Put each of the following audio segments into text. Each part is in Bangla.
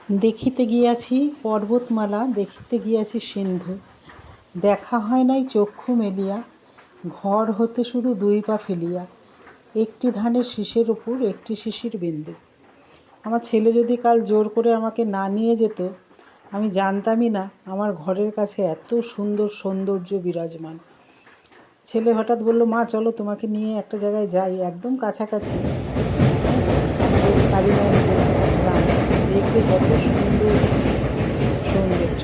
দেখিতে গিয়াছি পর্বতমালা, দেখিতে গিয়াছি সিন্ধু। দেখা হয় নাই চক্ষু মেলিয়া, ঘর হতে শুধু 2 পা ফেলিয়া। একটি ধানের শীষের উপর একটি শিশির বিন্দু। আমার ছেলে যদি কাল জোর করে আমাকে না নিয়ে যেত, আমি জানতামই না আমার ঘরের কাছে এত সুন্দর সৌন্দর্য বিরাজমান। ছেলে হঠাৎ বলল, মা চলো তোমাকে নিয়ে একটা জায়গায় যাই, একদম কাছাকাছি, দেখবে কত সুন্দর সৌন্দর্য।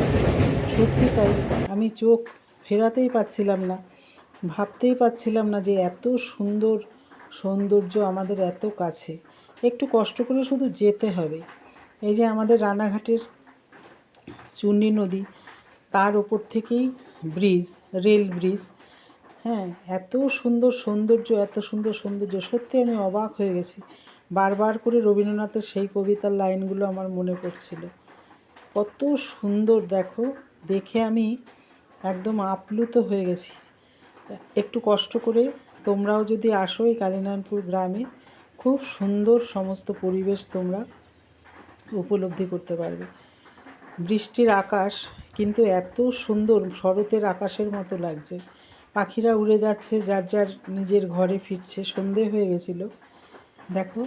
সত্যি তাই, আমি চোখ ফেরাতেই পাচ্ছিলাম না, ভাবতেই পাচ্ছিলাম না যে এত সুন্দর সৌন্দর্য আমাদের এত কাছে। একটু কষ্ট করে শুধু যেতে হবে। এই যে আমাদের রানাঘাটের চূর্ণী নদী, তার ওপর থেকেই ব্রিজ, রেল ব্রিজ। হ্যাঁ, এত সুন্দর সৌন্দর্য, এত সুন্দর সৌন্দর্য, সত্যি আমি অবাক হয়ে গেছি। বারবার করে রবীন্দ্রনাথের সেই কবিতার লাইনগুলো আমার মনে পড়ছিল। কত সুন্দর দেখো, দেখে আমি একদম আপ্লুত হয়ে গেছি। একটু কষ্ট করে তোমরাও যদি আসো এই কালীনারায়ণপুর গ্রামে, খুব সুন্দর সমস্ত পরিবেশ তোমরা উপলব্ধি করতে পারবে। বৃষ্টির আকাশ কিন্তু এত সুন্দর, শরতের আকাশের মতো লাগছে। পাখিরা উড়ে যাচ্ছে, যার যার নিজের ঘরে ফিরছে। সন্ধে হয়ে গেছিলো দেখো,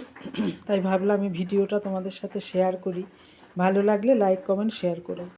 তাই ভাবলাম এই ভিডিওটা তোমাদের সাথে শেয়ার করি। ভালো লাগলে লাইক, কমেন্ট, শেয়ার করো।